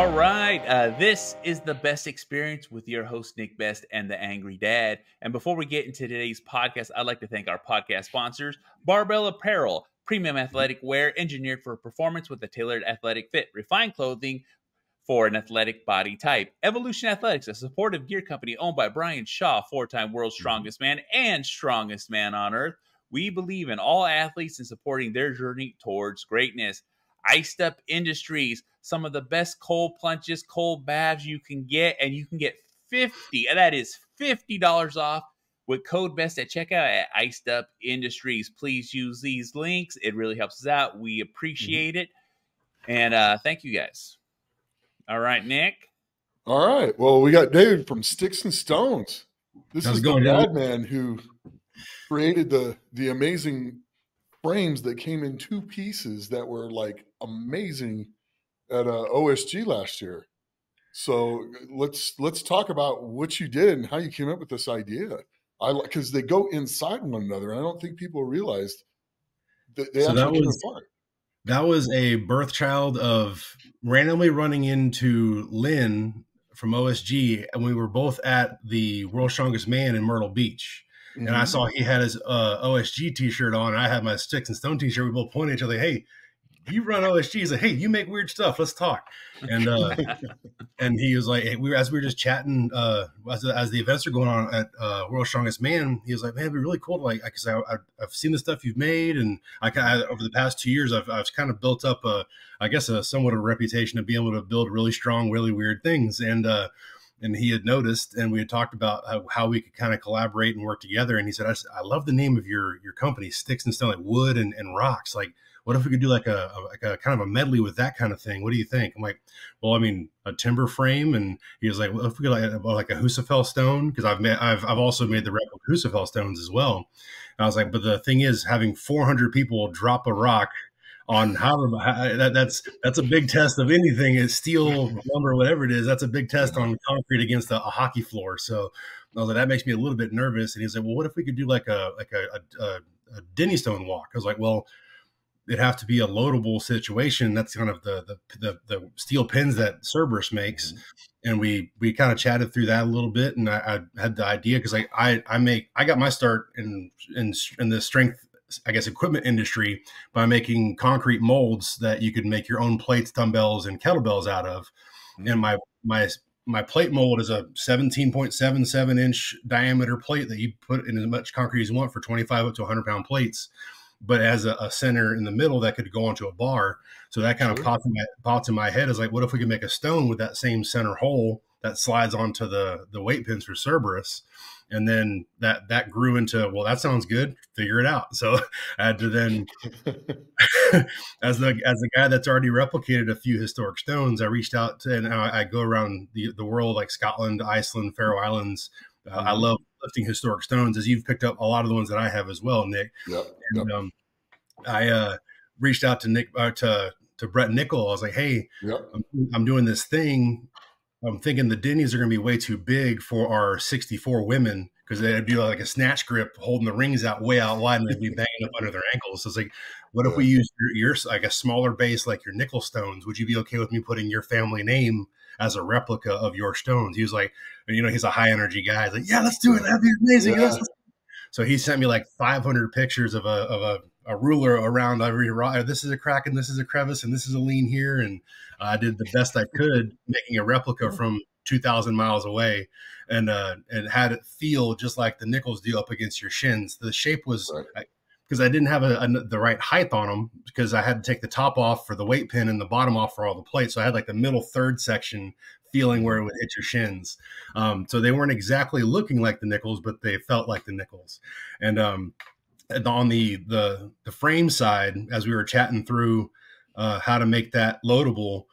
All right. This is the best experience with your host, Nick Best and the Angry Dad. And before we get into today's podcast, I'd like to thank our podcast sponsors, Barbell Apparel, premium athletic wear engineered for performance with a tailored athletic fit, refined clothing for an athletic body type. Evolution Athletics, a supportive gear company owned by Brian Shaw, four-time world's strongest man and strongest man on earth. We believe in all athletes and supporting their journey towards greatness. Iced Up Industries, some of the best cold plunges, cold baths you can get, and you can get $50 off with code BEST at checkout at Iced Up Industries. Please use these links. It really helps us out. We appreciate it. And thank you guys. All right, Nick. All right. Well, we got David from Stix and Stones. This is the dad man who created the amazing frames that came in two pieces that were like amazing at OSG last year. So let's talk about what you did and how you came up with this idea. Because they go inside one another, and I don't think people realized that they actually came apart. That was a birth child of randomly running into Lynn from OSG, and we were both at the World's Strongest Man in Myrtle Beach. Mm-hmm. And I saw he had his OSG t-shirt on, and I had my Stix and Stone t-shirt. We both pointed at each other, hey, you run OSG. He's like, hey, you make weird stuff. Let's talk. And and he was like, hey, as we were just chatting, as the events are going on at World's Strongest Man, he was like, man, it'd be really cool to because I've seen the stuff you've made, and over the past 2 years, I've kind of built up a somewhat of a reputation of being able to build really strong, really weird things. And he had noticed, and we had talked about how we could kind of collaborate and work together. And he said, I love the name of your company, Stix and Stone, like wood and rocks. Like, what if we could do like a kind of a medley with that kind of thing? What do you think? I'm like, well, I mean, a timber frame. And he was like, well, if we could like a Husafell stone, because I've also made the replica Husafell stones as well. And I was like, but the thing is, having 400 people drop a rock on that's a big test of anything. It's steel, lumber, whatever it is. That's a big test on concrete against a hockey floor. So I was like, that makes me a little bit nervous. And he was like, well, what if we could do like a Denny stone walk? I was like, well, it'd have to be a loadable situation. That's kind of the steel pins that Cerberus makes. Mm-hmm. And we kind of chatted through that a little bit. And I had the idea because I got my start in the strength, I guess, equipment industry by making concrete molds that you could make your own plates, dumbbells, and kettlebells out of. Mm-hmm. And my plate mold is a 17.77 inch diameter plate that you put in as much concrete as you want for 25 up to 100 pound plates, but it has a center in the middle that could go onto a bar. So that kind of popped in my head is like, what if we could make a stone with that same center hole that slides onto the weight pins for Cerberus? And then that grew into, well, that sounds good. Figure it out. So I had to then, as the guy that's already replicated a few historic stones, I reached out to, and I go around the world, like Scotland, Iceland, Faroe Islands. I love lifting historic stones, as you've picked up a lot of the ones that I have as well, Nick. Yep. And I reached out to Nick, to Brett Nickel. I was like, hey, I'm doing this thing. I'm thinking the Denny's are going to be way too big for our 64 women, because they'd do like a snatch grip holding the rings out way out wide, and they'd be banging up under their ankles. So it's like, what if we use your like a smaller base, like your nickel stones? Would you be okay with me putting your family name as a replica of your stones? He was like, he's a high energy guy. He's like, yeah, let's do it. That'd be amazing. Yeah. So he sent me like 500 pictures of a ruler around every rock. This is a crack and this is a crevice and this is a lean here. And I did the best I could making a replica from 2,000 miles away, and had it feel just like the nickels do up against your shins. The shape was because I didn't have the right height on them, because I had to take the top off for the weight pin and the bottom off for all the plates. So I had like the middle third section feeling where it would hit your shins. So they weren't exactly looking like the nickels, but they felt like the nickels. And on the frame side, as we were chatting through how to make that loadable,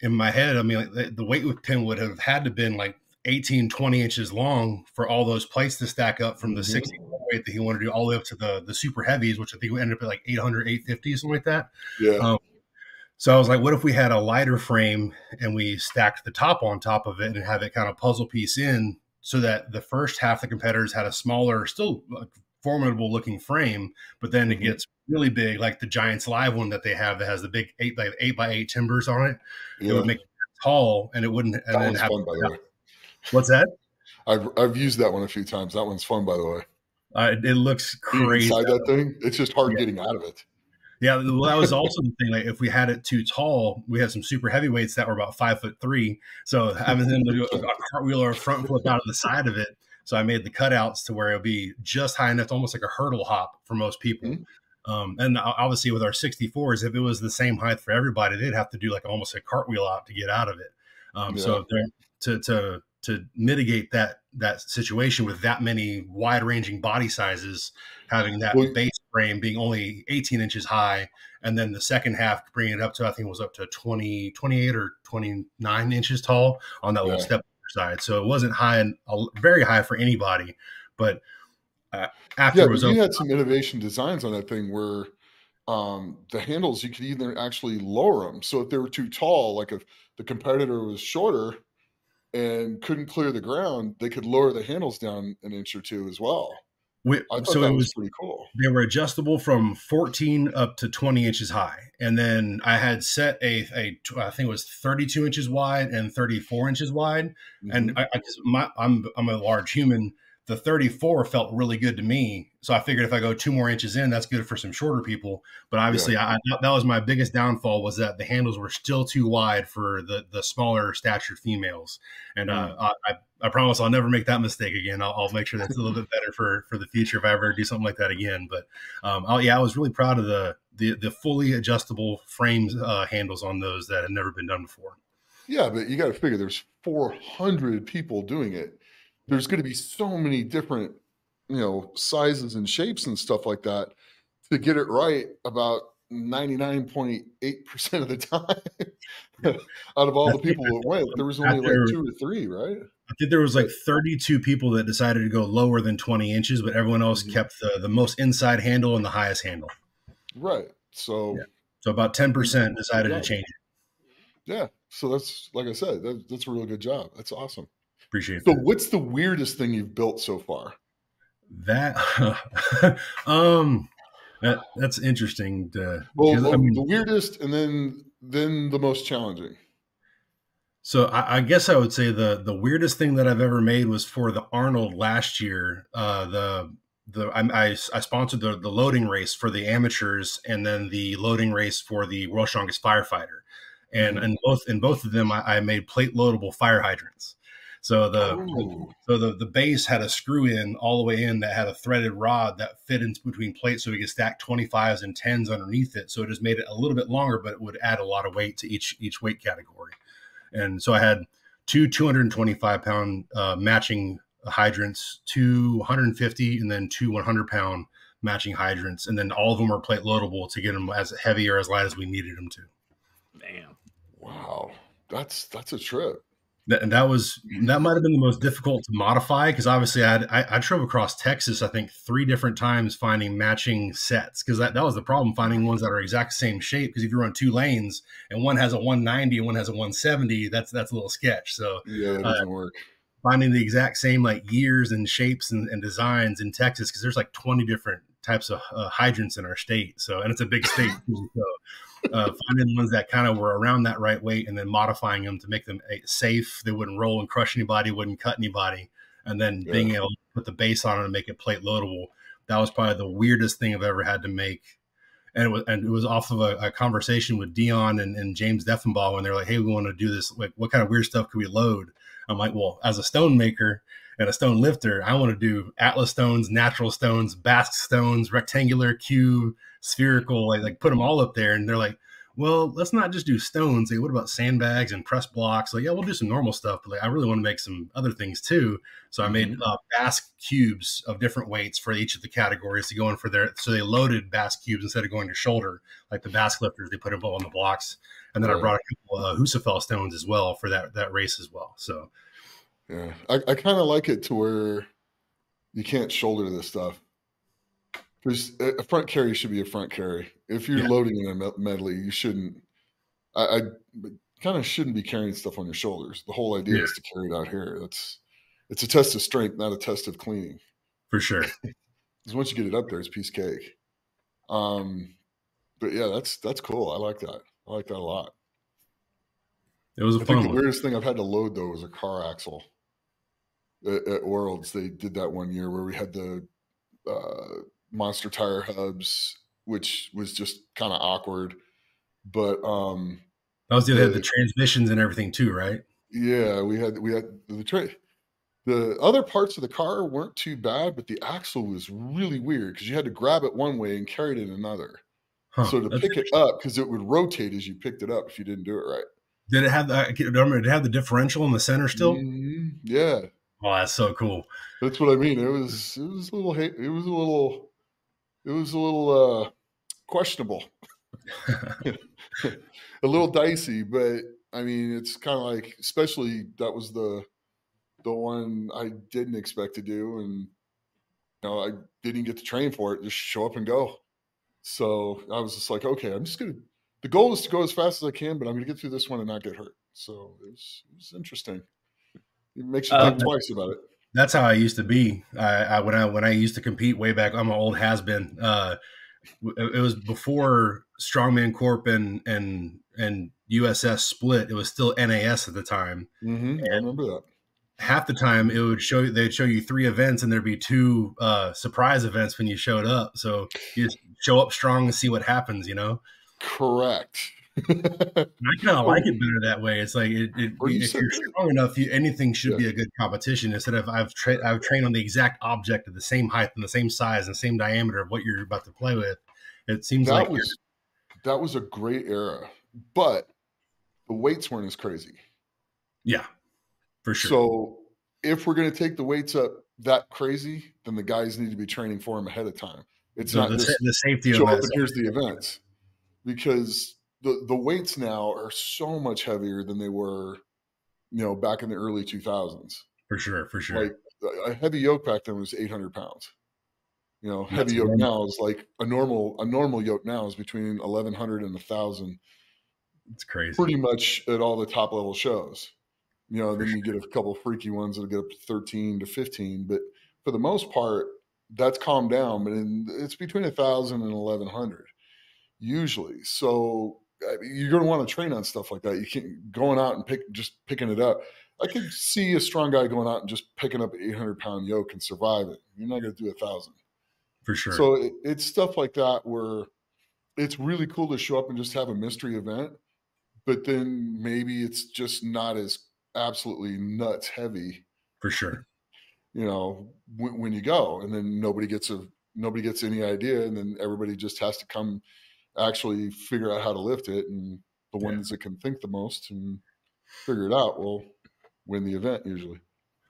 in my head, I mean, like the weight pin would have had to been like 18, 20 inches long for all those plates to stack up from the 60 weight that he wanted to do all the way up to the super heavies, which I think ended up at like 800, 850, something like that. Yeah. So I was like, what if we had a lighter frame and we stacked the top on top of it and have it kind of puzzle piece in, so that the first half of the competitors had a smaller, still formidable looking frame, but then it gets really big, like the Giants Live one that they have that has the big 8x8 timbers on it. It would make it tall, and it wouldn't. And that then one's fun, by the way. What's that? I've used that one a few times. That one's fun, by the way. It looks crazy inside that thing. It's just hard getting out of it. Yeah, well, that was also the thing. Like, if we had it too tall, we had some super heavyweights that were about 5'3". So having them to do a cartwheel or a front flip out of the side of it. So I made the cutouts to where it'll be just high enough, almost like a hurdle hop for most people. Mm-hmm. And obviously with our 64s, if it was the same height for everybody, they'd have to do like almost a cartwheel out to get out of it. So to mitigate that situation with that many wide-ranging body sizes, having that base frame being only 18 inches high, and then the second half bringing it up to, I think it was up to 28 or 29 inches tall on that little step side. So it wasn't high and very high for anybody, but after it was you had some innovation designs on that thing where the handles, you could either actually lower them. So if they were too tall, like if the competitor was shorter and couldn't clear the ground, they could lower the handles down an inch or two as well. I thought that was pretty cool. They were adjustable from 14 up to 20 inches high. And then I had set I think it was 32 inches wide and 34 inches wide. Mm-hmm. And I'm a large human. The 34 felt really good to me. So I figured if I go 2 more inches in, that's good for some shorter people. But obviously that was my biggest downfall, was that the handles were still too wide for the smaller statured females. And I promise I'll never make that mistake again. I'll make sure that's a little bit better for the future if I ever do something like that again. But I was really proud of the fully adjustable frames handles on those that had never been done before. Yeah, but you got to figure there's 400 people doing it. There's going to be so many different, sizes and shapes and stuff like that to get it right about 99.8% of the time. Out of all the people that went, there was only like 2 or 3, right? I think there was like 32 people that decided to go lower than 20 inches, but everyone else kept the most inside handle and the highest handle. Right. So about 10% decided to change it. Yeah. So that's, like I said, that's a really good job. That's awesome. Appreciate that. So what's the weirdest thing you've built so far? That's interesting. The weirdest, and then the most challenging. So I guess I would say the weirdest thing that I've ever made was for the Arnold last year. I sponsored the loading race for the amateurs, and then the loading race for the World's Strongest Firefighter. And in both of them, I made plate loadable fire hydrants. So the base had a screw in all the way in that had a threaded rod that fit in between plates, so we could stack 25s and 10s underneath it. So it just made it a little bit longer, but it would add a lot of weight to each weight category. And so I had 2 225-pound matching hydrants, 2 150, and then 2 100-pound matching hydrants, and then all of them were plate loadable to get them as heavy or as light as we needed them to. Damn! Wow, that's a trip. And that might have been the most difficult to modify, because obviously I drove across Texas, I think 3 different times finding matching sets, because that was the problem, finding ones that are exact same shape. Because if you run 2 lanes and one has a 190 and one has a 170, that's a little sketch. So yeah, it doesn't work. Finding the exact same like gears and shapes and designs in Texas, because there's like 20 different types of hydrants in our state. So, and it's a big state. So finding ones that kind of were around that right weight, and then modifying them to make them safe, they wouldn't roll and crush anybody, wouldn't cut anybody, and then being able to put the base on it and make it plate loadable. That was probably the weirdest thing I've ever had to make. And it was off of a conversation with Dion and James Deffenbaugh, when they're like, hey, we want to do this, like, what kind of weird stuff could we load? I'm like, well, as a stone maker and a stone lifter, I want to do Atlas stones, natural stones, Basque stones, rectangular, cube, spherical, like put them all up there. And they're like, well, let's not just do stones. Like, what about sandbags and press blocks? Like, yeah, we'll do some normal stuff, but like, I really want to make some other things too. So I made Basque cubes of different weights for each of the categories to go in for so they loaded Basque cubes instead of going to shoulder, like the Basque lifters, they put them on the blocks. And then I brought a couple Husafel stones as well for that race as well. So yeah, I kind of like it to where you can't shoulder this stuff. Because a front carry should be a front carry. If you're loading in a medley, you shouldn't. I kind of shouldn't be carrying stuff on your shoulders. The whole idea is to carry it out here. It's a test of strength, not a test of cleaning. For sure. Because once you get it up there, it's piece cake. But yeah, that's cool. I like that. I like that a lot. It was a I fun think the one. weirdest thing I've had to load though was a car axle. At Worlds, they did that one year where we had the monster tire hubs, which was just kind of awkward. But That was the transmissions and everything too, right? yeah, we had the other parts of the car weren't too bad, but the axle was really weird because you had to grab it one way and carry it in another. Huh. So to pick it up, because it would rotate as you picked it up if you didn't do it right. Did it have the differential in the center still? Mm-hmm. Yeah. Oh, that's so cool. That's what I mean. It was a little questionable. A little dicey, but I mean, it's kind of like, especially that was the one I didn't expect to do, and I didn't get to train for it. Just show up and go. So I was just like, okay, the goal is to go as fast as I can, but I'm gonna get through this one and not get hurt. So it was interesting. It makes you think twice about it. That's how I used to be. When I used to compete way back, I'm an old has-been. It was before Strongman Corp and USS split. It was still NAS at the time. Mm-hmm. I remember that. Half the time they'd show you 3 events and there'd be 2 surprise events when you showed up. So you just show up strong and see what happens, Correct. I kind of like it better that way. It's like if you're strong enough, anything should be a good competition. Instead of I've trained on the exact object of the same height and the same size and same diameter of what you're about to play with. It seems that was a great era, but the weights weren't as crazy. Yeah, for sure. So if we're going to take the weights up that crazy, then the guys need to be training for them ahead of time. It's not just the safety show of up and here's the events, because the weights now are so much heavier than they were, back in the early 2000s. For sure. Like a heavy yoke back then was 800 pounds. Heavy yoke now is like a normal yoke now is between 1,100 and 1,000. It's crazy. Pretty much at all the top level shows. Then you get a couple of freaky ones that'll get up to 13 to 15. But for the most part, that's calmed down. But it's between 1,000 and 1,100 usually. So you're going to want to train on stuff like that. You can't going out and picking it up. I could see a strong guy going out and just picking up an 800-pound yoke and surviving. You're not going to do 1,000. For sure. So it's stuff like that where it's really cool to show up and just have a mystery event, but then maybe it's just not as absolutely nuts heavy. For sure. When you go, and then nobody gets any idea, and then everybody just has to come actually figure out how to lift it, and the ones that can think the most and figure it out will win the event usually.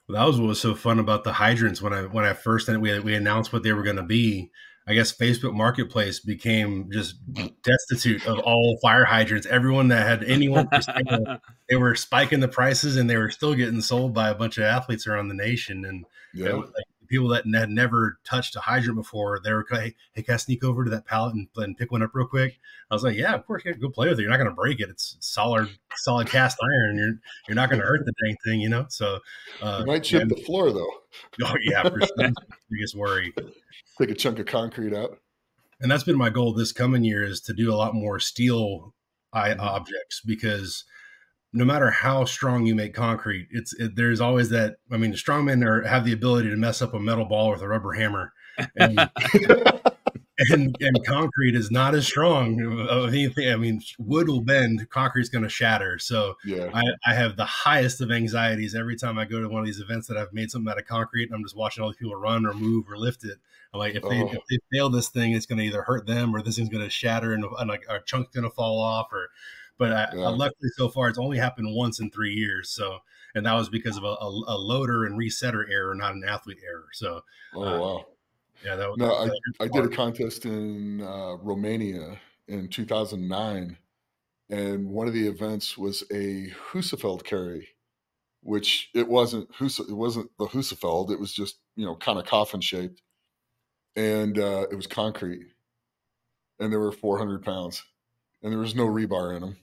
Well, that was what was so fun about the hydrants when I first we announced what they were going to be. I guess Facebook Marketplace became just destitute of all fire hydrants. Everyone that had anyone for sale, they were spiking the prices, and they were still getting sold by a bunch of athletes around the nation. And it was like people that had never touched a hydrant before, they were like, "Hey, can I sneak over to that pallet and pick one up real quick?" I was like, "Yeah, of course, go play with it. You're not going to break it. It's solid cast iron. You're not going to hurt the dang thing, So you might chip the floor though. Oh yeah, for sure. That's the biggest worry. Take a chunk of concrete out. And that's been my goal this coming year, is to do a lot more steel objects, because no matter how strong you make concrete, there's always that. I mean, the strongmen have the ability to mess up a metal ball with a rubber hammer, and and concrete is not as strong of anything. I mean, wood will bend, concrete's going to shatter. So I have the highest of anxieties every time I go to one of these events that I've made something out of concrete, and I'm just watching all these people run or move or lift it. I'm like, if they fail this thing, it's going to either hurt them, or this thing's going to shatter and like a chunk's going to fall off. But luckily so far, it's only happened once in 3 years. So, and that was because of a loader and resetter error, not an athlete error. So, wow. Yeah, I did a contest in Romania in 2009, and one of the events was a Husafeld carry, which it wasn't the Husafeld. It was just kind of coffin shaped, and it was concrete, and there were 400 pounds, and there was no rebar in them.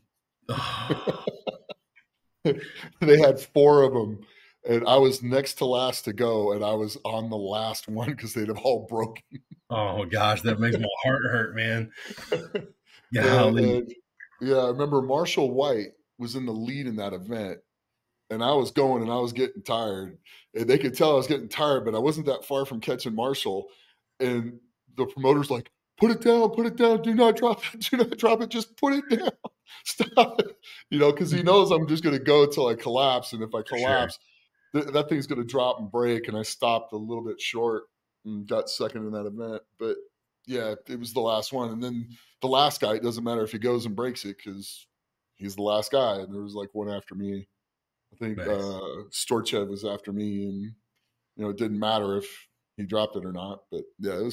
They had 4 of them. And I was next to last to go, and I was on the last one because they'd have all broken. Oh gosh, that makes my heart hurt, man. Yeah, I remember Marshall White was in the lead in that event, and I was going and I was getting tired, and they could tell I was getting tired, but I wasn't that far from catching Marshall. And the promoter's like, put it down, do not drop it, just put it down, stop it, because he knows I'm just going to go until I collapse. And if I collapse, that thing's going to drop and break. And I stopped a little bit short and got second in that event. But yeah, it was the last one. And then the last guy, it doesn't matter if he goes and breaks it because he's the last guy. And there was like one after me. I think Storchev was after me, and it didn't matter if he dropped it or not. But yeah,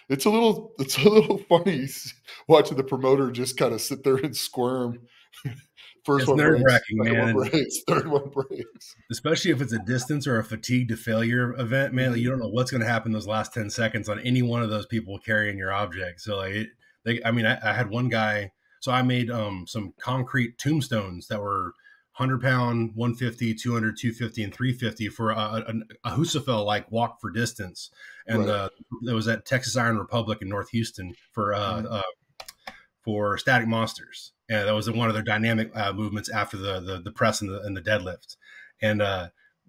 it's a little funny watching the promoter just kind of sit there and squirm. First one breaks, second one breaks, third one breaks. Especially if it's a distance or a fatigue to failure event, man. You don't know what's going to happen those last 10 seconds on any one of those people carrying your object. So I had one guy. So I made some concrete tombstones that were 100-pound, 150, 200, 250, and 350 for a Husafel like walk for distance. And it was at Texas Iron Republic in North Houston for Static Monsters. And that was one of their dynamic movements after the press and the deadlift. And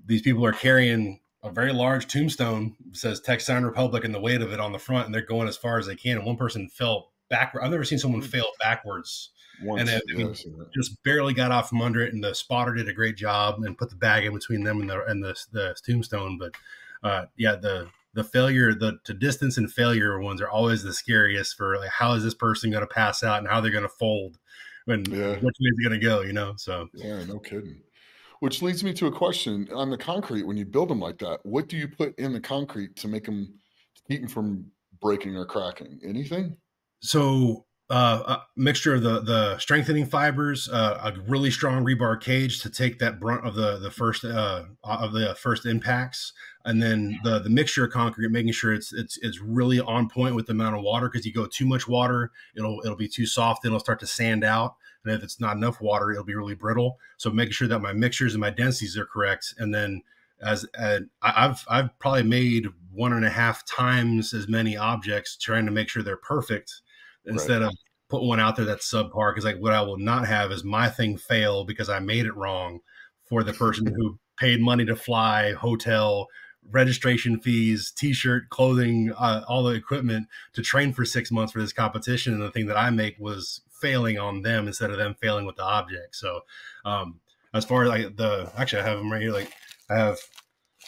these people are carrying a very large tombstone, says Texas Iron Republic, and the weight of it on the front, and they're going as far as they can. And one person fell backward. I've never seen someone fail backwards. Once, and just barely got off from under it, and the spotter did a great job and put the bag in between them and the tombstone. But the failure, to distance and failure ones are always the scariest for like, how is this person going to pass out and how they're going to fold and which way is it going to go, So yeah, no kidding. Which leads me to a question on the concrete. When you build them like that, what do you put in the concrete to make them, to keep them from breaking or cracking? Anything? So a mixture of the strengthening fibers, a really strong rebar cage to take that brunt of the first impacts, and then the mixture of concrete, making sure it's really on point with the amount of water, because you go too much water, it'll be too soft, it'll start to sand out, and if it's not enough water, it'll be really brittle. So making sure that my mixtures and my densities are correct, and then I've probably made 1.5 times as many objects trying to make sure they're perfect, instead of put one out there that's subpar. Because like what I will not have is my thing fail because I made it wrong for the person who paid money to fly, hotel, registration fees, t-shirt, clothing, all the equipment to train for 6 months for this competition. And the thing that I make was failing on them instead of them failing with the object. So as far as actually I have them right here. Like I have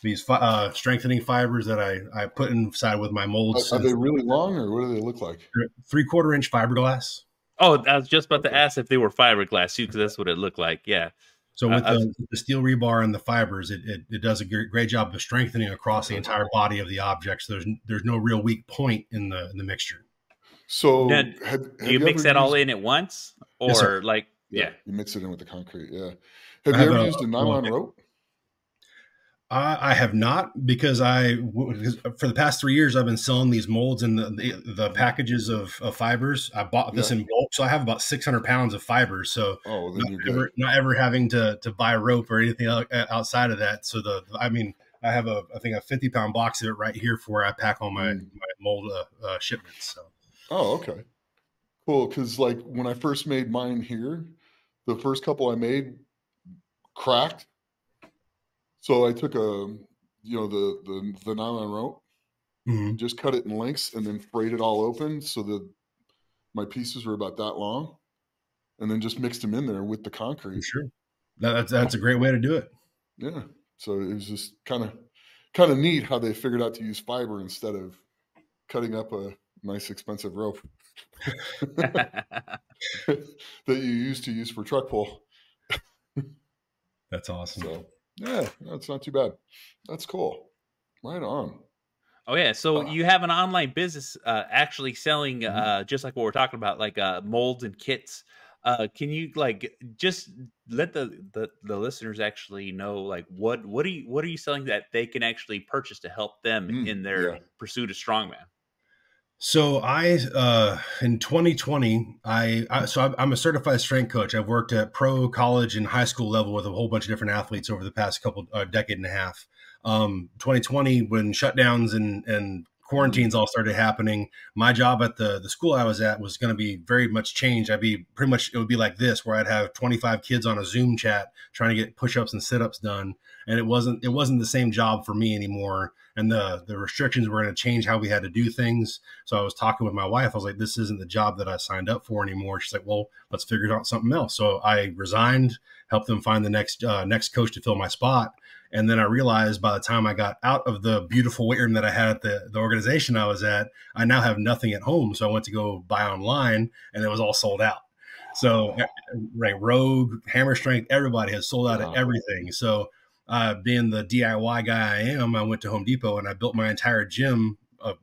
these strengthening fibers that I put inside with my molds. Are they really long, or what do they look like? 3/4 inch fiberglass. Oh, I was just about to ask if they were fiberglass too, because that's what it looked like. Yeah. So with the steel rebar and the fibers, it does a great job of strengthening across the entire body of the object. So there's no real weak point in the mixture. So now, do you mix that all in at once, or you mix it in with the concrete? Yeah. Have you ever used a nylon rope? I have not, because for the past 3 years I've been selling these molds and the packages of fibers. I bought this in bulk, so I have about 600 pounds of fibers. So not ever having to buy rope or anything outside of that. So I have I think a 50-pound box of it right here for where I pack all my mold shipments. So. Oh, okay, cool. Because like when I first made mine here, the first couple I made cracked. So I took the nylon rope, just cut it in lengths, and then frayed it all open so that my pieces were about that long, and then just mixed them in there with the concrete. Sure, that's a great way to do it. Yeah, so it was just kind of neat how they figured out to use fiber instead of cutting up a nice expensive rope that you used to use for truck pull. That's awesome. So, yeah, that's not too bad. That's cool. Right on. Oh yeah, so you have an online business actually selling just like what we're talking about, like molds and kits. Can you just let the listeners actually know what are you selling that they can actually purchase to help them in their pursuit of strongman? So in 2020, I'm a certified strength coach. I've worked at pro, college, and high school level with a whole bunch of different athletes over the past decade and a half. 2020, when shutdowns and quarantines all started happening. My job at the school I was at was going to be very much changed. It would be like this, where I'd have 25 kids on a Zoom chat trying to get push-ups and sit-ups done. And it wasn't the same job for me anymore. And the restrictions were going to change how we had to do things. So I was talking with my wife. I was like, this isn't the job that I signed up for anymore. She's like, well, let's figure out something else. So I resigned, helped them find the next coach to fill my spot. And then I realized by the time I got out of the beautiful weight room that I had at the organization I was at, I now have nothing at home. So I went to go buy online and it was all sold out. So right, Rogue, Hammer Strength, everybody has sold out of everything. So being the DIY guy I am, I went to Home Depot and I built my entire gym,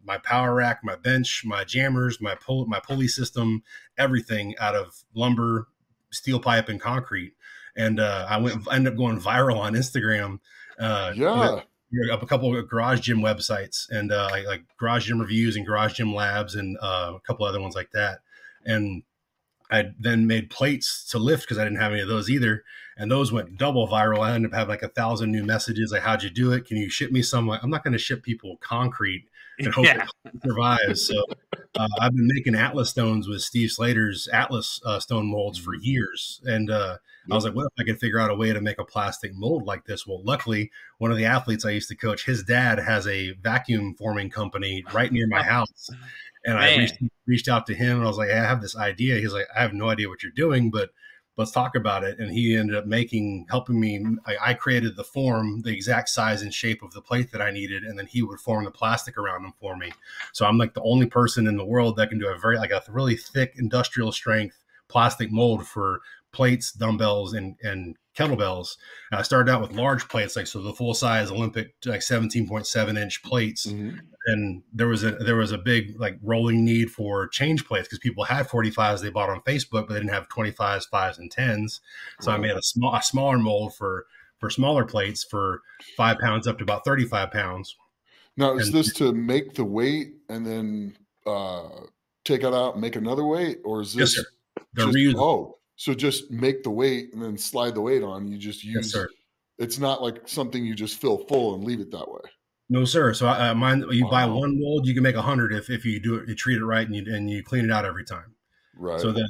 my power rack, my bench, my jammers, my pulley system, everything out of lumber, steel pipe, and concrete. And I ended up going viral on Instagram. Up a couple of garage gym websites and like garage gym reviews and garage gym labs and a couple other ones like that. And I then made plates to lift because I didn't have any of those either. And those went double viral. I ended up having like 1,000 new messages. Like, how'd you do it? Can you ship me some? I'm not going to ship people concrete and hope it survives. So I've been making Atlas stones with Steve Slater's Atlas stone molds for years. And I was like, what if I could figure out a way to make a plastic mold like this? Well, luckily, one of the athletes I used to coach, his dad has a vacuum forming company right near my house. And I reached out to him and I was like, hey, I have this idea. He's like, I have no idea what you're doing, but let's talk about it. And he ended up helping me. I created the form, the exact size and shape of the plate that I needed. And then he would form the plastic around them for me. So I'm like the only person in the world that can do a really thick industrial strength plastic mold for plates, dumbbells, and kettlebells. And I started out with large plates, so the full size Olympic, 17.7 inch plates. Mm-hmm. And there was a big rolling need for change plates because people had 45s they bought on Facebook, but they didn't have 25s, 5s, and 10s. So I made a smaller mold for smaller plates for 5 pounds up to about 35 pounds. Now, is this to make the weight and then take it out and make another weight, or is this? Yes, sir. So just make the weight and then slide the weight on. You just use. Yes, sir. It's not like something you just fill full and leave it that way. No, sir. So mine, you buy one mold, you can make 100 if you do it, you treat it right, and you clean it out every time. Right. So then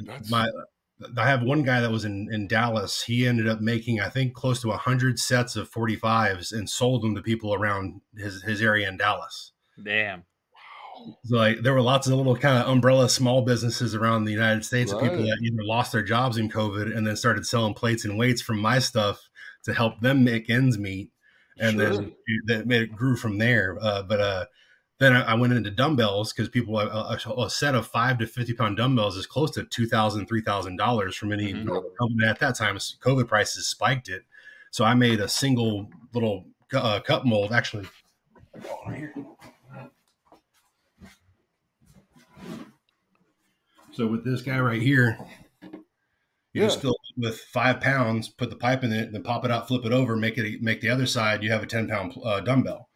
I have one guy that was in Dallas. He ended up making, I think, close to 100 sets of 45s and sold them to people around his area in Dallas. Damn. So there were lots of little kind of umbrella small businesses around the United States of people that either lost their jobs in COVID and then started selling plates and weights from my stuff to help them make ends meet. And then it grew from there. Then I went into dumbbells because people, a set of 5 to 50 pound dumbbells is close to $2,000, $3,000 from any company at that time. COVID prices spiked it. So I made a single little cup mold. Actually, so with this guy right here, you just fill it with 5 pounds, put the pipe in it, then pop it out, flip it over, make the other side. You have a 10-pound dumbbell.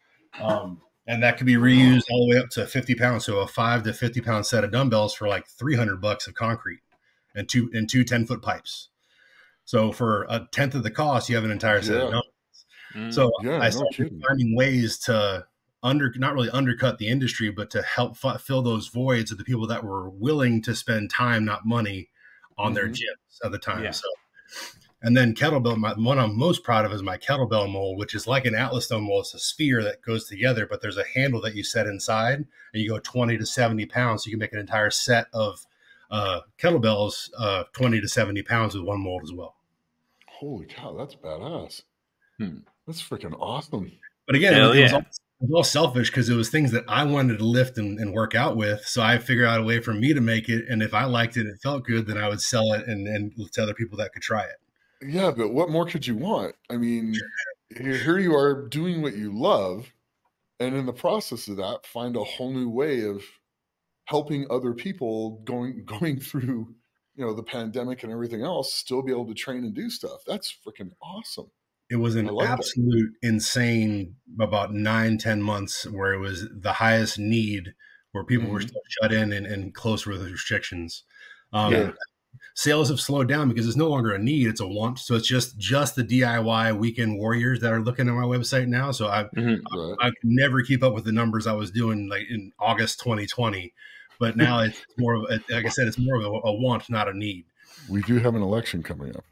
And that could be reused all the way up to 50 pounds. So a 5 to 50 pound set of dumbbells for like $300 of concrete and two 10-foot pipes. So for a tenth of the cost, you have an entire set of dumbbells. So I started finding ways to not really undercut the industry, but to help fill those voids of the people that were willing to spend time, not money, on their gyms at the time. Yeah. So, and then kettlebell, one I'm most proud of is my kettlebell mold, which is like an Atlas stone mold. It's a sphere that goes together, but there's a handle that you set inside, and you go 20 to 70 pounds. So you can make an entire set of kettlebells, 20 to 70 pounds with one mold as well. Holy cow, that's badass. That's freaking awesome. But again, it was all selfish because it was things that I wanted to lift and work out with. So I figured out a way for me to make it. And if I liked it, it felt good, then I would sell it and to other people that could try it. Yeah, but what more could you want? I mean, here you are doing what you love. And in the process of that, find a whole new way of helping other people going through, the pandemic and everything else, still be able to train and do stuff. That's freaking awesome. It was an absolute insane about 9-10 months where it was the highest need, where people were still shut in and close with restrictions. sales have slowed down because it's no longer a need, it's a want. So it's just the DIY weekend warriors that are looking at my website now. So I could never keep up with the numbers I was doing like in August 2020. But now it's more of a, like I said, it's more of a want, not a need. We do have an election coming up.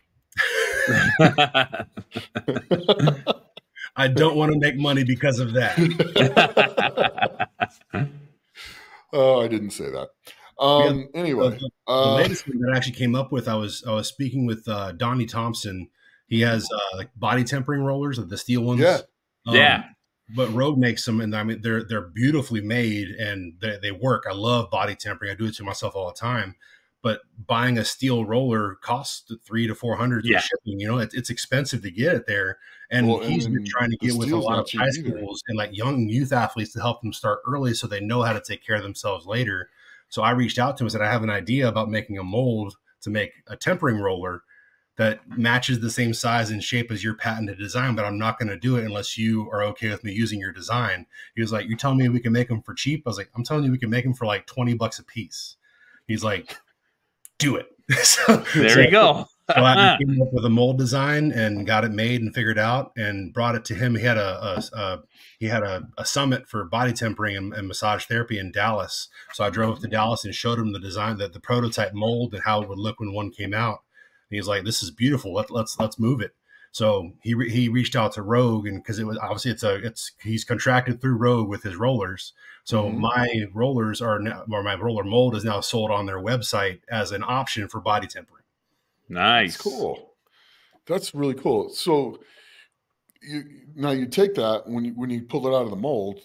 I don't want to make money because of that. Oh, I didn't say that. Anyway, the latest one that I actually came up with, I was speaking with Donnie Thompson. He has like body tempering rollers, the steel ones. Yeah. But Rogue makes them, and I mean they're beautifully made and they work. I love body tempering. I do it to myself all the time. But buying a steel roller costs $300 to $400 for shipping. You know, it's expensive to get it there. And he's been trying to get with a lot of high schools and like young youth athletes to help them start early so they know how to take care of themselves later. So I reached out to him and said, I have an idea about making a mold to make a tempering roller that matches the same size and shape as your patented design, but I'm not going to do it unless you are okay with me using your design. He was like, you telling me we can make them for cheap? I was like, I'm telling you we can make them for like $20 a piece. He's like, do it. There you go. So I came up with a mold design and got it made and figured out and brought it to him. He had a summit for body tempering and massage therapy in Dallas. So I drove up to Dallas and showed him the design, the prototype mold and how it would look when one came out. And he's like, "This is beautiful. Let's move it." So he reached out to Rogue, and because it was obviously he's contracted through Rogue with his rollers. So my rollers are now, or my roller mold is now sold on their website as an option for body tempering. Nice. That's cool. That's really cool. So you take that when you pull it out of the mold,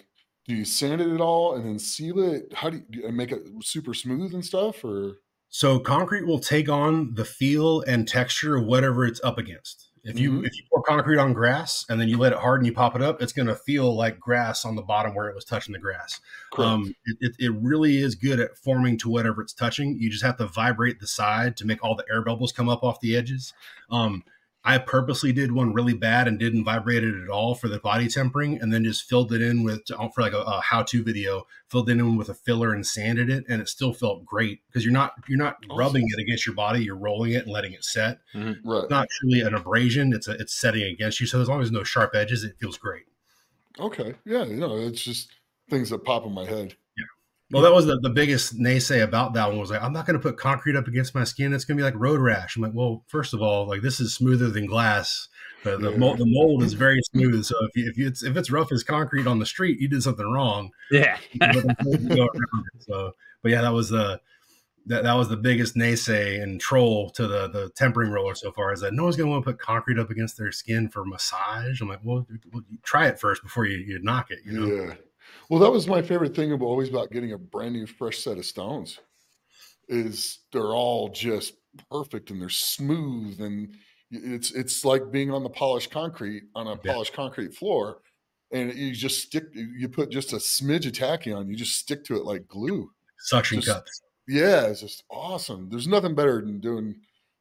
do you sand it at all and then seal it? How do you make it super smooth and stuff? Or so concrete will take on the feel and texture of whatever it's up against. If you pour concrete on grass and then you let it harden, you pop it up, it's going to feel like grass on the bottom where it was touching the grass. It really is good at forming to whatever it's touching. You just have to vibrate the side to make all the air bubbles come up off the edges. I purposely did one really bad and didn't vibrate it at all for the body tempering, and then just filled it in with, for like a how-to video, filled it in with a filler and sanded it, and it still felt great because you're not rubbing it against your body, you're rolling it and letting it set. Right. It's not truly an abrasion; it's setting against you. So as long as there's no sharp edges, it feels great. Okay, yeah, it's just things that pop in my head. Yeah. Well, that was the biggest naysay about that one was like, I'm not going to put concrete up against my skin. It's going to be like road rash. I'm like, well, first of all, like this is smoother than glass. The mold is very smooth. So if it's rough as concrete on the street, you did something wrong. Yeah. So, but yeah, that was the biggest naysay and troll to the tempering roller so far, is that no one's going to want to put concrete up against their skin for massage. I'm like, well, try it first before you knock it. You know? Yeah. Well, that was my favorite thing always about getting a brand new fresh set of stones is they're all just perfect and they're smooth, and it's like being on the polished concrete on a polished concrete floor, and you just you put just a smidge of tacky on, you just stick to it like glue. Suction cups. Yeah, it's just awesome. There's nothing better than doing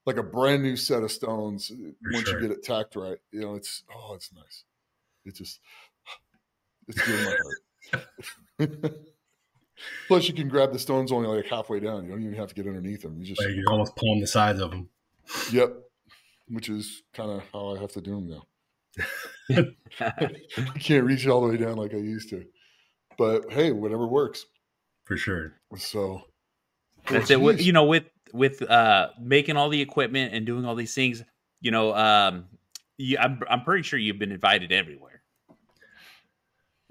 like a brand new set of stones once you get it tacked right. It's nice. It's good in my heart. Plus, you can grab the stones only like halfway down. You don't even have to get underneath them. You can almost palm the sides of them. Yep, which is kind of how I have to do them now. I can't reach all the way down like I used to. But hey, whatever works. For sure. So that's it. With making all the equipment and doing all these things, I'm pretty sure you've been invited everywhere.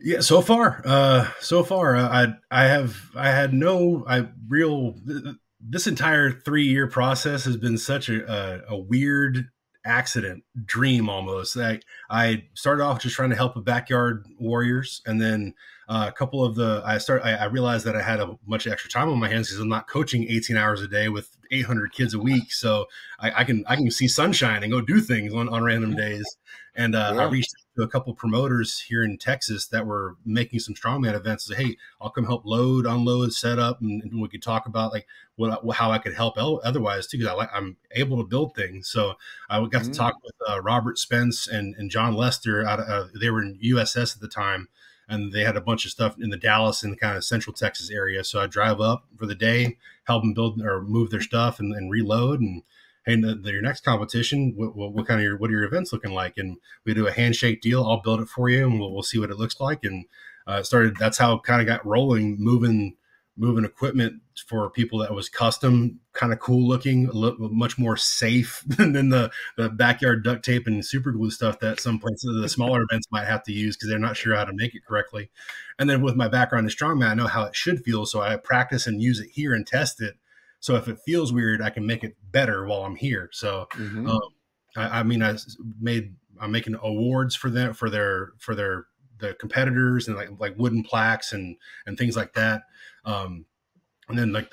Yeah, so far, this entire 3-year process has been such a weird accident dream almost. Like I started off just trying to help the backyard warriors, and then a couple of I realized that I had a much extra time on my hands because I'm not coaching 18 hours a day with 800 kids a week, so I can see sunshine and go do things on random days. And I reached out to a couple of promoters here in Texas that were making some strongman events. Say, hey, I'll come help load, unload, set up, and we could talk about like how I could help otherwise too, because I'm able to build things. So I got to talk with Robert Spence and John Lester. They were in USS at the time, and they had a bunch of stuff in the Dallas and kind of Central Texas area. So I drive up for the day, help them build or move their stuff and reload. And hey, your next competition, what are your events looking like? And we do a handshake deal. I'll build it for you, and we'll see what it looks like. And that's how it kind of got rolling, moving equipment for people that was custom, kind of cool looking, much more safe than the backyard duct tape and super glue stuff that some places, the smaller events might have to use because they're not sure how to make it correctly. And then with my background in Strongman, I know how it should feel. So I practice and use it here and test it. So if it feels weird, I can make it better while I'm here. So, I'm making awards for them, for the competitors, and like wooden plaques and things like that. And then like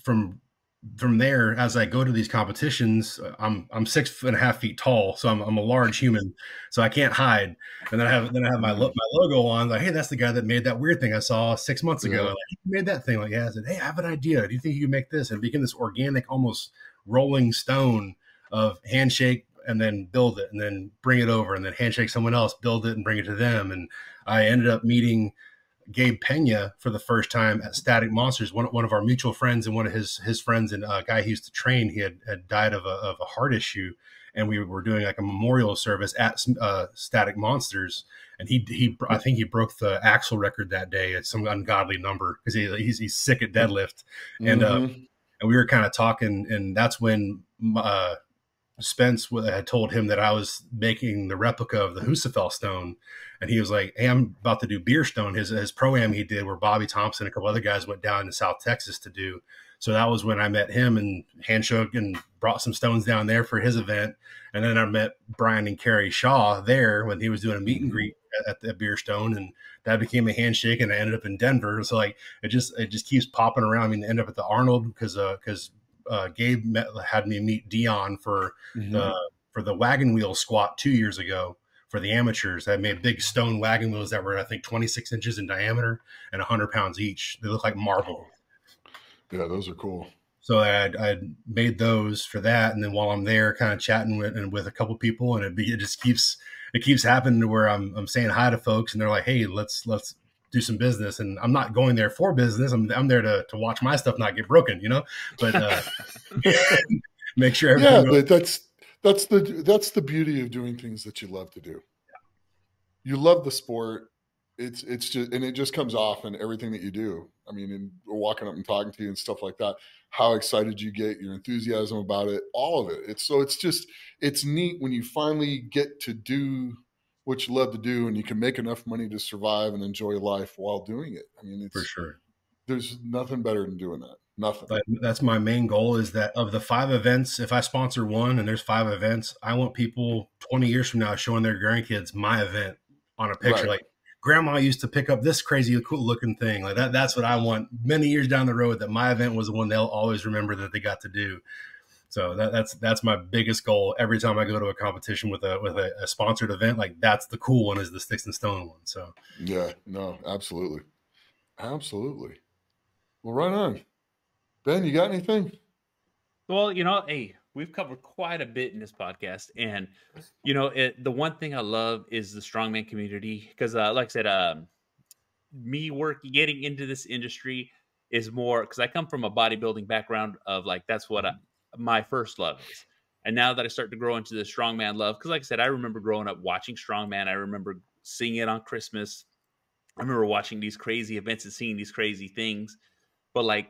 from there, as I go to these competitions, I'm 6.5 feet tall, so I'm a large human, so I can't hide. And then I have my logo on, like, hey, that's the guy that made that weird thing I saw 6 months ago. Like, he made that thing. Like, yeah, I said, hey, I have an idea. Do you think you can make this? And it became this organic, almost rolling stone of handshake and then build it and then bring it over and then handshake someone else, build it and bring it to them. And I ended up meeting Gabe Pena for the first time at Static Monsters. One of our mutual friends and one of his friends and a guy he used to train, he had died of a heart issue, and we were doing like a memorial service at Static Monsters, and I think he broke the axle record that day at some ungodly number because he's sick at deadlift, and we were kind of talking, and that's when Spence had told him that I was making the replica of the Husafel stone. And he was like, hey, I'm about to do beer stone. His pro-am he did where Bobby Thompson and a couple other guys went down to South Texas to do. So that was when I met him and handshook and brought some stones down there for his event. And then I met Brian and Carrie Shaw there when he was doing a meet and greet at the beer stone. And that became a handshake, and I ended up in Denver. So like, it just keeps popping around. I mean, I ended up at the Arnold because Gabe had me meet Dion for the wagon wheel squat 2 years ago for the amateurs. I made big stone wagon wheels that were, I think, 26 inches in diameter and 100 pounds each. They look like marble. Yeah, those are cool. So I made those for that, and then while I'm there, kind of chatting with a couple people, and it just keeps happening to where I'm saying hi to folks, and they're like, "Hey, let's do some business." And I'm not going there for business. I'm there to watch my stuff not get broken, but make sure everything but that's the beauty of doing things that you love to do. You love the sport. It's just, and it just comes off in everything that you do. I mean, and walking up and talking to you and stuff like that, how excited you get, your enthusiasm about it, all of it. It's neat when you finally get to do what you love to do, and you can make enough money to survive and enjoy life while doing it. I mean, it's for sure. There's nothing better than doing that. Nothing. But that's my main goal, is that of the 5 events, if I sponsor one and there's 5 events, I want people 20 years from now showing their grandkids my event on a picture. Right. Like, grandma used to pick up this crazy cool looking thing. Like that's what I want many years down the road, that my event was the one they'll always remember that they got to do. So that's my biggest goal. Every time I go to a competition with a sponsored event, like, that's the cool one, is the Stix and Stone one. So yeah, no, absolutely. Absolutely. Well, right on. Ben, you got anything? Well, hey, we've covered quite a bit in this podcast, and the one thing I love is the strongman community, because like I said, getting into this industry is more because I come from a bodybuilding background of, like, that's what my first love is. And now that I start to grow into the strongman love, because like I said, I remember growing up watching strongman. I remember seeing it on Christmas. I remember watching these crazy events and seeing these crazy things. But like,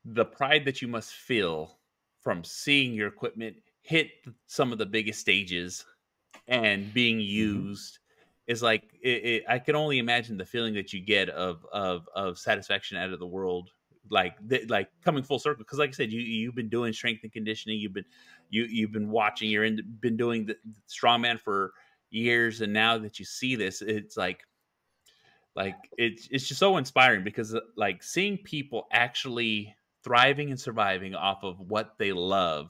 the pride that you must feel from seeing your equipment hit some of the biggest stages and being used is like, I can only imagine the feeling that you get of satisfaction out of the world, like coming full circle. Because like I said, you've been doing strength and conditioning, you've been watching, been doing the strongman for years, and now that you see this, it's like it's just so inspiring, because like, seeing people actually thriving and surviving off of what they love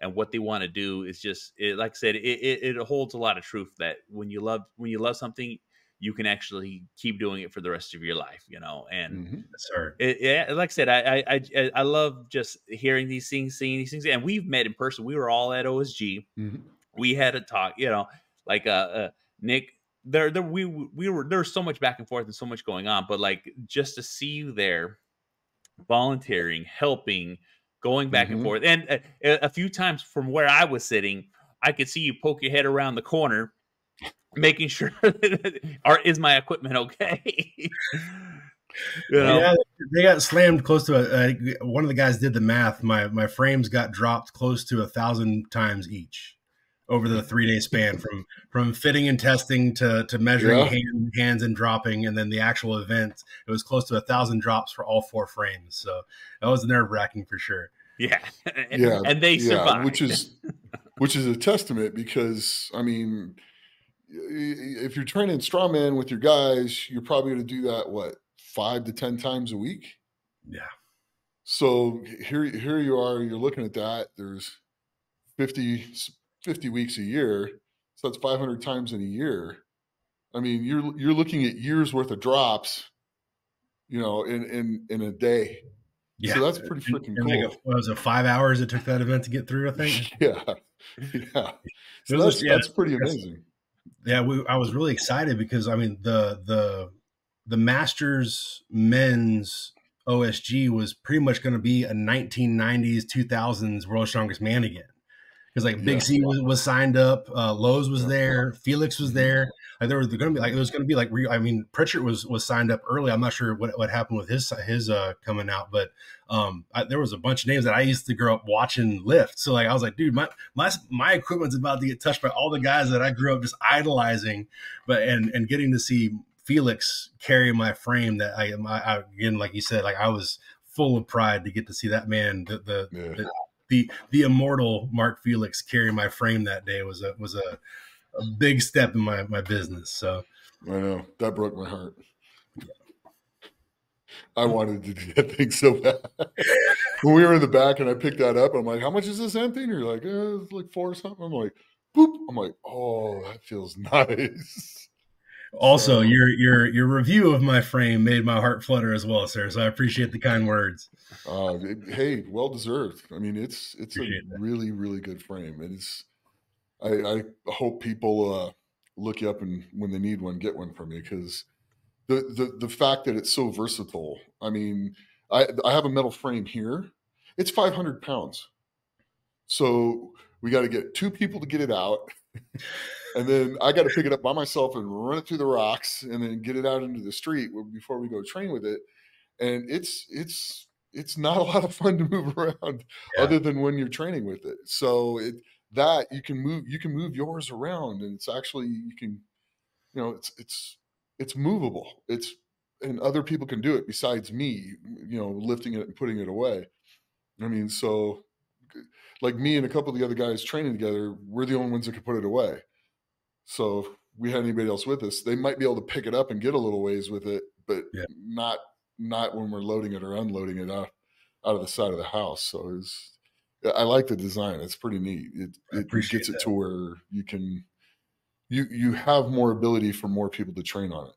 and what they want to do is just, like I said, it holds a lot of truth, that when you love something, you can actually keep doing it for the rest of your life, and like I said, I love just hearing these things, seeing these things. And we've met in person. We were all at OSG. We had a talk, like Nick there's so much back and forth and so much going on, but like just to see you there volunteering, helping, going back and forth. And a few times from where I was sitting, I could see you poke your head around the corner, making sure is my equipment okay? Yeah, they got slammed close to one of the guys did the math. My frames got dropped close to 1,000 times each over the 3-day span, from fitting and testing to measuring hands and dropping, and then the actual event. It was close to 1,000 drops for all 4 frames. So that was nerve-wracking for sure. Yeah, and they survived, which is a testament, because I mean, if you're training strongman with your guys, you're probably going to do that 5 to 10 times a week. Yeah. So here you are. You're looking at that. There's 50 weeks a year, so that's 500 times in a year. I mean, you're looking at years worth of drops, in a day. Yeah. So that's pretty freaking cool. Like was it 5 hours it took that event to get through, I think? Yeah. So that's pretty amazing. Yeah, I was really excited because I mean the Masters men's OSG was pretty much going to be a 1990s 2000s World's Strongest Man again. Because like Big C was signed up, Lowe's was there, Felix was there. Like there was going to be like I mean, Pritchard was signed up early. I'm not sure what happened with his coming out, but there was a bunch of names that I used to grow up watching lift. So like I was like, dude, my equipment's about to get touched by all the guys that I grew up just idolizing, and getting to see Felix carry my frame. That I again, like you said, like I was full of pride to get to see that man. The immortal Mark Felix carry my frame that day was a big step in my business. So I know that broke my heart. I wanted to do that thing so bad. When we were in the back and I picked that up, I'm like, "How much is this empty?" And you're like, "It's like 4 or something." I'm like, "Boop!" I'm like, "Oh, that feels nice." Also, your review of my frame made my heart flutter as well, sir. So I appreciate the kind words. Hey, well deserved. I mean, it's really, really good frame, and I hope people look you up and when they need one, get one from you, because the fact that it's so versatile. I mean, I have a metal frame here. It's 500 pounds, so we got to get 2 people to get it out. And then I got to pick it up by myself and run it through the rocks and then get it out into the street before we go train with it. And it's not a lot of fun to move around other than when you're training with it. So you can move yours around, and it's actually, it's movable. And other people can do it besides me, lifting it and putting it away. I mean, so like me and a couple of the other guys training together, we're the only ones that can put it away. So if we had anybody else with us, they might be able to pick it up and get a little ways with it, but not when we're loading it or unloading it out of the side of the house. So I like the design. It's pretty neat. It gets it to where you have more ability for more people to train on it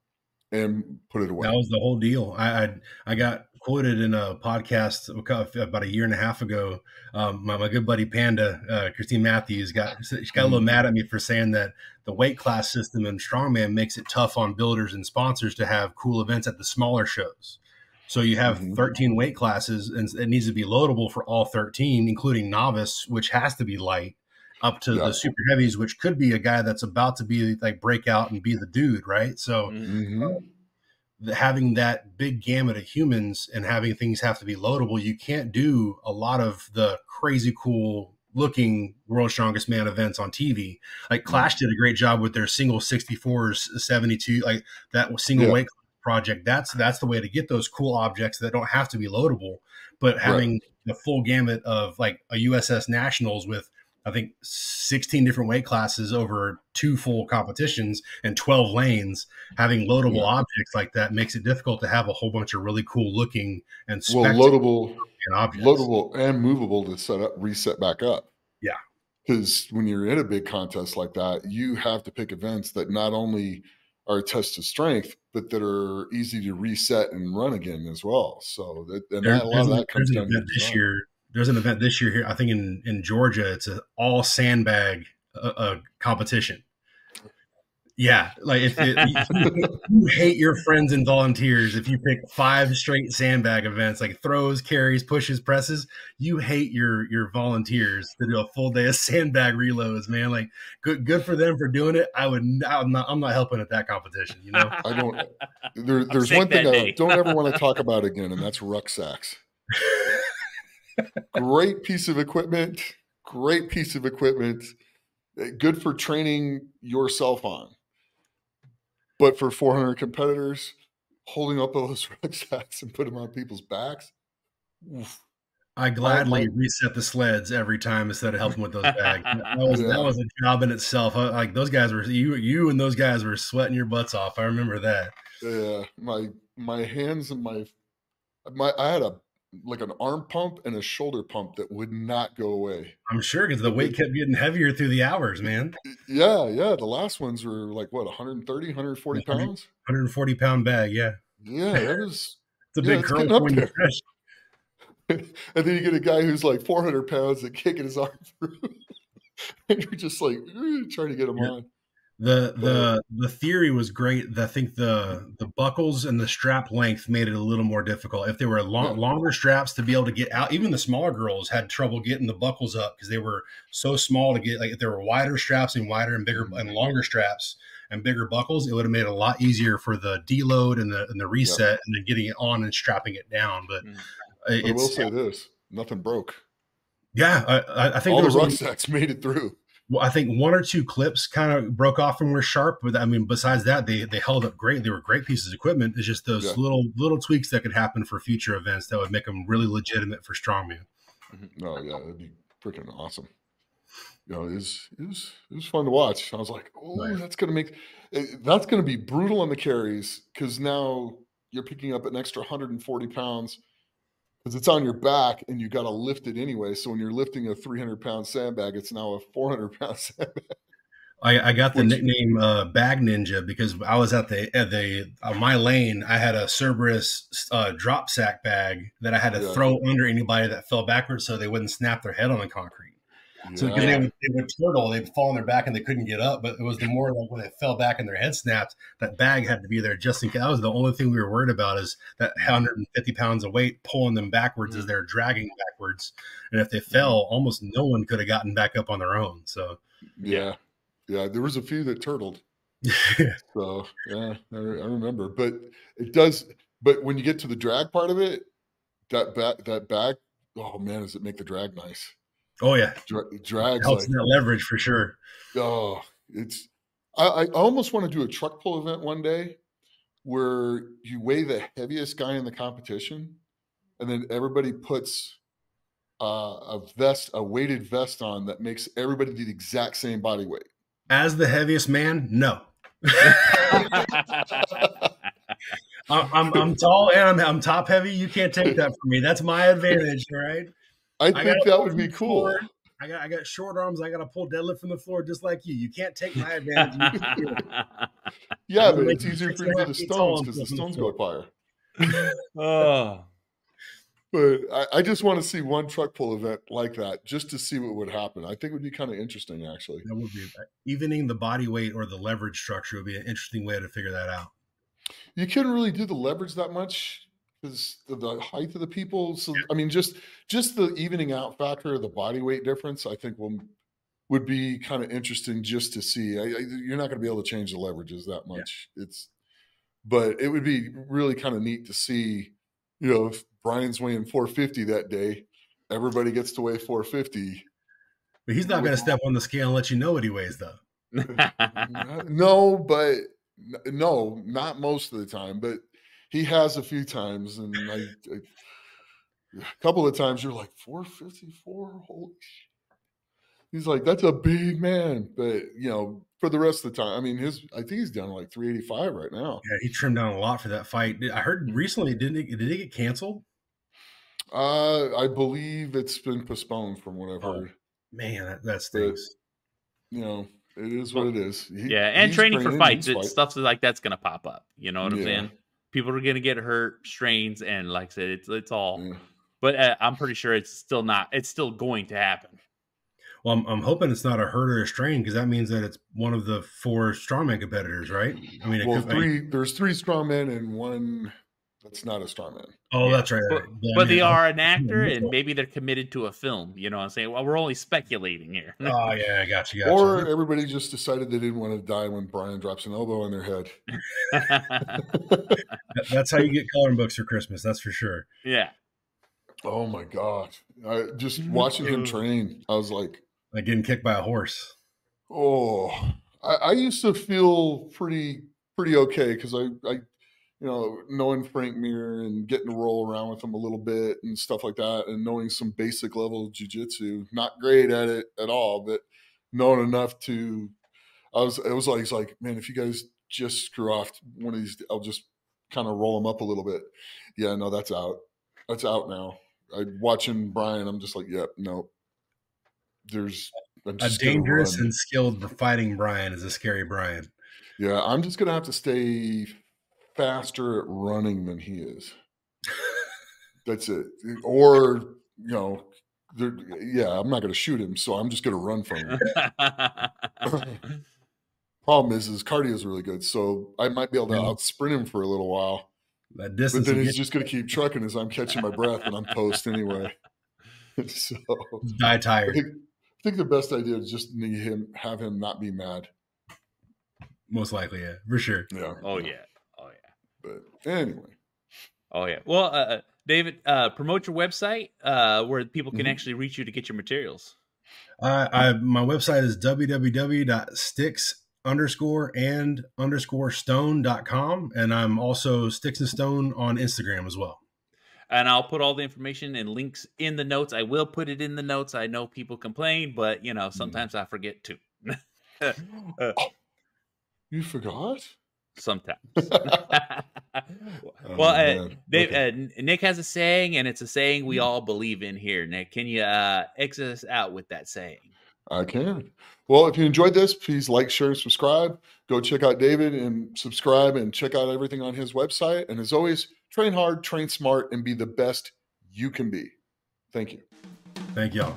and put it away. That was the whole deal. I got quoted in a podcast about 1.5 years ago. My good buddy Panda, Christine Matthews, got a little mad at me for saying that the weight class system in Strongman makes it tough on builders and sponsors to have cool events at the smaller shows. So you have 13 weight classes, and it needs to be loadable for all 13, including novice, which has to be light, up to the super heavies, which could be a guy that's about to be like break out and be the dude, right? So having that big gamut of humans and having things have to be loadable, you can't do a lot of the crazy cool looking World's Strongest Man events on TV. Like Clash did a great job with their single 64s, 72, like that single weight project. That's the way to get those cool objects that don't have to be loadable, but having the full gamut of like a USS Nationals with, I think, 16 different weight classes over 2 full competitions and 12 lanes, having loadable objects like that makes it difficult to have a whole bunch of really cool looking and loadable objects. Loadable and movable to reset back up. Yeah. Because when you're in a big contest like that, you have to pick events that not only are a test of strength, but that are easy to reset and run again as well. So a lot of that comes down to this year. There's an event this year here, I think in Georgia. It's an all sandbag competition. Yeah, like if you hate your friends and volunteers if you pick 5 straight sandbag events like throws, carries, pushes, presses. You hate your volunteers to do a full day of sandbag reloads, man. Like good for them for doing it. I'm not helping at that competition. You know, I don't. There's one thing I don't ever want to talk about again, and that's rucksacks. Great piece of equipment. Great piece of equipment. Good for training yourself on. But for 400 competitors, holding up those rucksacks and put them on people's backs. Oof. I gladly reset the sleds every time instead of helping with those bags. That was a job in itself. Like those guys were, you and those guys were sweating your butts off. I remember that. Yeah, my hands and I had an arm pump and a shoulder pump that would not go away. I'm sure because the weight kept getting heavier through the hours, man. Yeah. The last ones were like what, 130, 140 pounds? 140-pound bag, yeah. Yeah, that was it's a big curl up there. And then you get a guy who's like 400 pounds and kicking his arm through, and you're just like trying to get him on. The theory was great. I think the buckles and the strap length made it a little more difficult. If they were longer straps to be able to get out, even the smaller girls had trouble getting the buckles up because they were so small to get. Like if there were wider straps and wider and bigger and longer straps and bigger buckles, it would have made it a lot easier for the deload and the reset and then getting it on and strapping it down. But I will say this: nothing broke. Yeah, I think all the rucksacks made it through. Well, I think 1 or 2 clips kind of broke off and were sharp, but I mean, besides that, they held up great. They were great pieces of equipment. It's just those little tweaks that could happen for future events that would make them really legitimate for Strongman. Oh yeah, that'd be freaking awesome. You know, it was fun to watch. I was like, that's gonna be brutal on the carries because now you're picking up an extra 140 pounds. Because it's on your back and you got to lift it anyway. So when you're lifting a 300-pound sandbag, it's now a 400-pound sandbag. I got the nickname Bag Ninja because I was at my lane. I had a Cerberus drop sack bag that I had to throw under anybody that fell backwards so they wouldn't snap their head on the concrete. So because they would turtle, they'd fall on their back and they couldn't get up. But it was the more like when they fell back and their head snapped, that bag had to be there just in case. That was the only thing we were worried about is that 150 pounds of weight pulling them backwards as they're dragging backwards. And if they fell, almost no one could have gotten back up on their own. So yeah, there was a few that turtled. So yeah, I remember. But it does. But when you get to the drag part of it, that bag, oh man, does it make the drag nice? Oh yeah, drags helps that leverage for sure. Oh, I almost want to do a truck pull event one day where you weigh the heaviest guy in the competition, and then everybody puts a weighted vest on that makes everybody do the exact same body weight. As the heaviest man, no. I'm tall and I'm top heavy. You can't take that from me. That's my advantage, right? I think that would be cool. I got short arms. I got to pull deadlift from the floor just like you. You can't take my advantage. Yeah, but it's easier for you to do the stones because the stones go up higher. Oh. But I just want to see one truck pull event like that just to see what would happen. I think it would be kind of interesting, actually. That would be evening the body weight or the leverage structure would be an interesting way to figure that out. You couldn't really do the leverage that much because the height of the people. So I mean, just the evening out factor of the body weight difference, I think would be kind of interesting just to see. You're not going to be able to change the leverages that much. Yeah. But it would be really kind of neat to see. You know, if Brian's weighing 450 that day, everybody gets to weigh 450. But he's not going to step on the scale and let you know what he weighs, though. No, not most of the time. But he has a few times, and a couple of times you're like 454. Holy shit! He's like, that's a big man. But you know, for the rest of the time, I mean, I think he's down to like 385 right now. Yeah, he trimmed down a lot for that fight. I heard recently, did it get canceled? I believe it's been postponed from what I've heard. Man, that stinks. But, you know, it is what it is. And training for fights, stuff like that's going to pop up. You know what I'm saying? People are going to get hurt, strains, and like I said, it's all. Yeah. But I'm pretty sure it's still going to happen. Well, I'm hoping it's not a hurt or a strain, because that means that it's one of the 4 strongman competitors, right? I mean, Well, there's 3 strongmen and 1 that's not a strongman. Oh, that's right. But they are an actor, and maybe they're committed to a film. You know what I'm saying? Well, we're only speculating here. Oh, yeah, I got you. Or everybody just decided they didn't want to die when Brian drops an elbow on their head. That's how you get coloring books for Christmas. That's for sure. Yeah. Oh, my God. Just watching him train, I was like getting kicked by a horse. Oh, I used to feel pretty okay because I knowing Frank Mir and getting to roll around with him a little bit and stuff like that, and knowing some basic level jiu-jitsu, not great at it at all, but knowing enough to, he's like, man, if you guys just screw off one of these, I'll just kind of roll them up a little bit. Yeah, no, that's out. That's out now. Watching Brian, I'm just like, yep, no. A dangerous and skilled fighting Brian is a scary Brian. Yeah, I'm just gonna have to stay faster at running than he is. That's it. Or, I'm not going to shoot him, so I'm just going to run from him. Problem is his cardio is really good, so I might be able to out sprint him for a little while. That distance, but then he's just going to keep trucking as I'm catching my breath, and I'm post anyway. So die tired. I think the best idea is just have him not be mad. Most likely, yeah, for sure. Yeah. Oh yeah. But anyway. Oh yeah. Well, David, promote your website where people can actually reach you to get your materials. My website is www.stix_and_stone.com, and I'm also Stix and Stone on Instagram as well. And I'll put all the information and links in the notes. I will put it in the notes. I know people complain, but sometimes I forget to. You forgot? Sometimes. Well, Dave, Nick has a saying, and it's a saying we all believe in here. Nick, can you exit us out with that saying? I can. Well, if you enjoyed this, please like, share, and subscribe. Go check out David and subscribe and check out everything on his website. And as always, train hard, train smart, and be the best you can be. Thank you. Thank y'all.